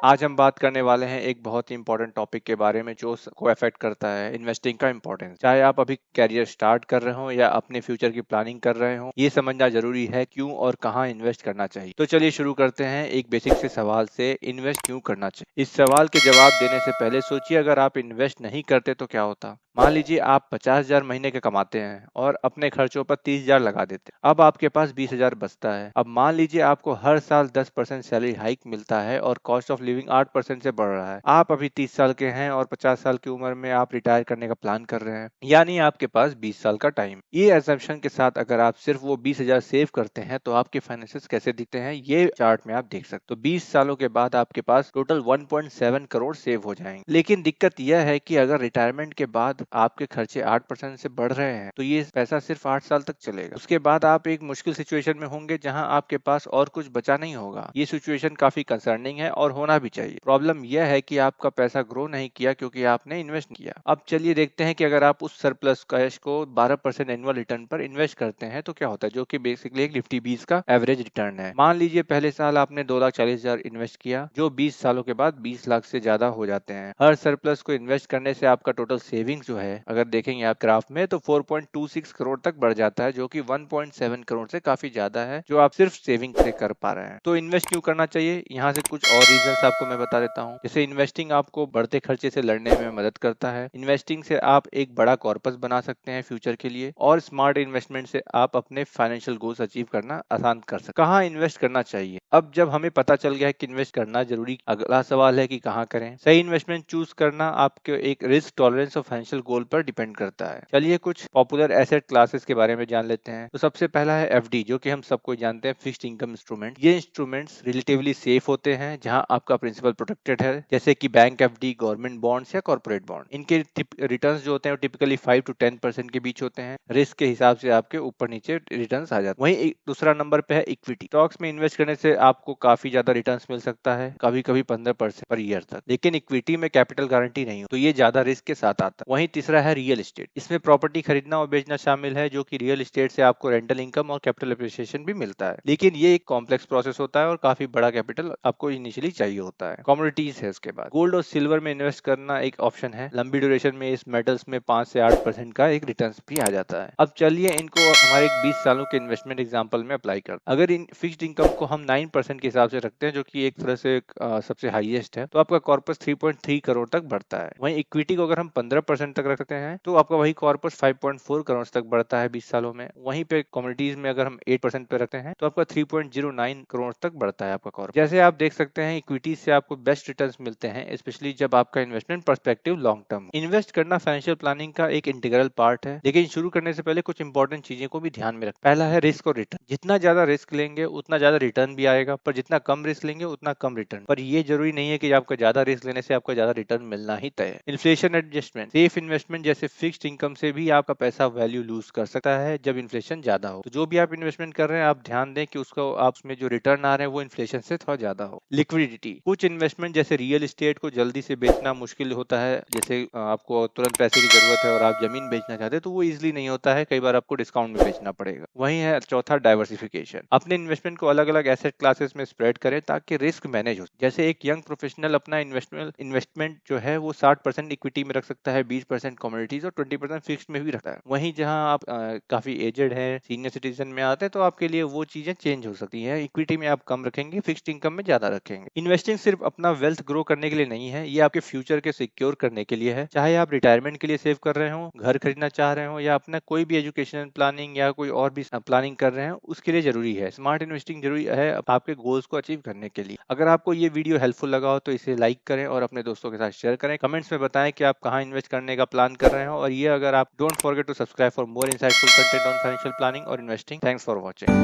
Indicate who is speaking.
Speaker 1: आज हम बात करने वाले हैं एक बहुत ही इंपॉर्टेंट टॉपिक के बारे में जो को अफेक्ट करता है इन्वेस्टिंग का इम्पोर्टेंस। चाहे आप अभी कैरियर स्टार्ट कर रहे हो या अपने फ्यूचर की प्लानिंग कर रहे हो, ये समझना जरूरी है क्यों और कहाँ इन्वेस्ट करना चाहिए। तो चलिए शुरू करते हैं एक बेसिक से सवाल से, इन्वेस्ट क्यों करना चाहिए। इस सवाल के जवाब देने से पहले सोचिए, अगर आप इन्वेस्ट नहीं करते तो क्या होता। मान लीजिए आप 50,000 महीने के कमाते हैं और अपने खर्चों पर 30,000 लगा देते हैं। अब आपके पास 20,000 बचता है। अब मान लीजिए आपको हर साल 10% सैलरी हाइक मिलता है और कॉस्ट ऑफ लिविंग 8% से बढ़ रहा है। आप अभी 30 साल के हैं और 50 साल की उम्र में आप रिटायर करने का प्लान कर रहे हैं, यानी आपके पास 20 साल का टाइम। ये एजम्पशन के साथ अगर आप सिर्फ वो 20,000 सेव करते हैं तो आपके फाइनेंसेस कैसे दिखते हैं ये चार्ट में आप देख सकते हो। 20 सालों के बाद आपके पास टोटल 1.7 करोड़ सेव हो जाएंगे। लेकिन दिक्कत यह है कि अगर रिटायरमेंट के बाद आपके खर्चे 8% से बढ़ रहे हैं तो ये पैसा सिर्फ 8 साल तक चलेगा। उसके बाद आप एक मुश्किल सिचुएशन में होंगे जहां आपके पास और कुछ बचा नहीं होगा। ये सिचुएशन काफी कंसर्निंग है और होना भी चाहिए। प्रॉब्लम यह है कि आपका पैसा ग्रो नहीं किया क्योंकि आपने इन्वेस्ट किया। अब चलिए देखते हैं कि अगर आप उस सरप्लस कैश को 12% एनुअल रिटर्न पर इन्वेस्ट करते हैं तो क्या होता है, जो कि बेसिकली एक निफ्टी 20 का एवरेज रिटर्न है। मान लीजिए पहले साल आपने 2,40,000 इन्वेस्ट किया, जो 20 सालों के बाद 20 लाख से ज्यादा हो जाते हैं। हर सरप्लस को इन्वेस्ट करने से आपका टोटल सेविंग जो है, अगर देखेंगे आप ग्राफ में, तो 4.26 करोड़ तक बढ़ जाता है, जो कि 1.7 करोड़ से काफी ज्यादा है जो आप सिर्फ सेविंग से कर पा रहे हैं। तो इन्वेस्ट क्यों करना चाहिए, यहाँ से कुछ और रीजंस आपको मैं बता देता हूँ। जैसे इन्वेस्टिंग आपको बढ़ते खर्चे से लड़ने में मदद करता है। इन्वेस्टिंग से आप एक बड़ा कॉर्पस बना सकते हैं फ्यूचर के लिए, और स्मार्ट इन्वेस्टमेंट से आप अपने फाइनेंशियल गोल्स अचीव करना आसान कर सकते। कहाँ इन्वेस्ट करना चाहिए, अब जब हमें पता चल गया है कि इन्वेस्ट करना जरूरी, अगला सवाल है कि कहाँ करें। सही इन्वेस्टमेंट चूज करना आपके एक रिस्क टॉलरेंस और फाइनेंशियल गोल पर डिपेंड करता है। चलिए कुछ पॉपुलर एसेट क्लासेस के बारे में जान लेते हैं। तो सबसे पहला है एफडी, जो कि हम सबको जानते हैं, फिक्स्ड इनकम इंस्ट्रूमेंट। ये इंस्ट्रूमेंट्स रिलेटिवली सेफ होते हैं, जहां आपका प्रिंसिपल प्रोटेक्टेड है, जैसे कि बैंक एफडी, गवर्नमेंट बॉन्ड्स या कॉर्पोरेट बॉन्ड। इनके रिटर्न्स जो होते हैं टिपिकली 5 to 10% के बीच होते हैं। रिस्क के हिसाब से आपके ऊपर नीचे रिटर्न्स आ जाते हैं। वहीं दूसरा नंबर पे है इक्विटी। स्टॉक्स में इन्वेस्ट करने से आपको काफी ज्यादा रिटर्न्स मिल सकता है, कभी कभी 15% पर ईयर तक, लेकिन इक्विटी में कैपिटल गारंटी नहीं हो, तो ये ज्यादा रिस्क के साथ आता है। वहीं तीसरा है रियल एस्टेट। इसमें प्रॉपर्टी खरीदना और बेचना शामिल है, जो कि रियल एस्टेट से आपको रेंटल इनकम और कैपिटल एप्रिसिएशन भी मिलता है, लेकिन ये एक कॉम्प्लेक्स प्रोसेस होता है और काफी बड़ा कैपिटल आपको इनिशियली चाहिए होता है। कमोडिटीज है उसके बाद। गोल्ड और सिल्वर में इन्वेस्ट करना एक ऑप्शन है। लंबी ड्यूरेशन में इस मेटल्स में 5 से 8% का एक रिटर्न भी आ जाता है। अब चलिए इनको हमारे 20 सालों के इन्वेस्टमेंट एग्जाम्पल में अप्लाई करते हैं। अगर इन फिक्स्ड इनकम को हम 9% के हिसाब से रखते हैं, जो कि एक तरह से सबसे हाईएस्ट है, तो आपका कॉर्पस 3.3 करोड़ तक बढ़ता है। वहीं इक्विटी को अगर हम 15% तक रखते हैं तो आपका वही कॉर्पस 5.4 करोड़ तक बढ़ता है 20 सालों में। वहीं पे कमोडिटीज में अगर हम 8% पे रखते हैं तो आपका 3.09 करोड़ तक बढ़ता है आपका कॉर्पस। जैसे आप देख सकते हैं, इक्विटी से आपको बेस्ट रिटर्न्स मिलते हैं, स्पेशली जब आपका investment perspective long term. Invest करना फाइनेंशियल प्लानिंग का एक इंटीग्रल पार्ट है, लेकिन शुरू करने से पहले कुछ इंपॉर्टेंट चीजें को भी ध्यान में रख। पहला है रिस्क और रिटर्न। जितना ज्यादा रिस्क लेंगे उतना ज्यादा रिटर्न भी आएगा, पर जितना कम रिस्क लेंगे उतना कम रिटर्न। पर ये जरूरी नहीं है कि आपका ज्यादा रिस्क लेने से आपका ज्यादा रिटर्न मिलना ही तय है। Inflation adjustment. सेफ इन्वेस्टमेंट जैसे फिक्स्ड इनकम से भी आपका पैसा वैल्यू लूज कर सकता है जब इन्फ्लेशन ज्यादा हो। तो जो भी आप इन्वेस्टमेंट कर रहे हैं, आप ध्यान दें कि उसको आप उसमें जो रिटर्न आ रहे हैं वो इन्फ्लेशन से थोड़ा ज्यादा हो। लिक्विडिटी। कुछ इन्वेस्टमेंट जैसे रियल एस्टेट को जल्दी से बेचना मुश्किल होता है, जैसे आपको तुरंत पैसे की जरूरत है और आप जमीन बेचना चाहते हैं, तो वो इजिली नहीं होता है, कई बार आपको डिस्काउंट में बेचना पड़ेगा। वही है चौथा, डाइवर्सिफिकेशन। अपने इन्वेस्टमेंट को अलग अलग एसेट क्लासेस में स्प्रेड करें ताकि रिस्क मैनेज हो। जैसे एक यंग प्रोफेशनल अपना इन्वेस्टमेंट जो है वो 60% इक्विटी में रख सकता है, 20% कमोडिटीज और 20% फिक्स्ड में भी रखता है। वहीं जहां आप काफी एजेड है, सीनियर सिटीजन में आते हैं, तो आपके लिए वो चीजें चेंज हो सकती है। इक्विटी में आप कम रखेंगे, फिक्स्ड इनकम में ज्यादा रखेंगे। इन्वेस्टिंग सिर्फ अपना वेल्थ ग्रो करने के लिए नहीं है, ये आपके फ्यूचर के सिक्योर करने के लिए है। चाहे आप रिटायरमेंट के लिए सेव कर रहे हो, घर खरीदना चाह रहे हो, या अपना कोई भी एजुकेशन प्लानिंग या कोई और भी प्लानिंग कर रहे हैं, उसके लिए जरूरी है। स्मार्ट इन्वेस्टिंग जरूरी है आपके गोल्स को अचीव करने के लिए। अगर आपको ये वीडियो हेल्पफुल लगा हो तो इसे लाइक करें और अपने दोस्तों के साथ शेयर करें। कमेंट्स में बताएं कि आप कहां इन्वेस्ट करने का प्लान कर रहे हो, और ये अगर आप don't forget to subscribe for more insightful content on financial planning और इन्वेस्टिंग। Thanks for watching.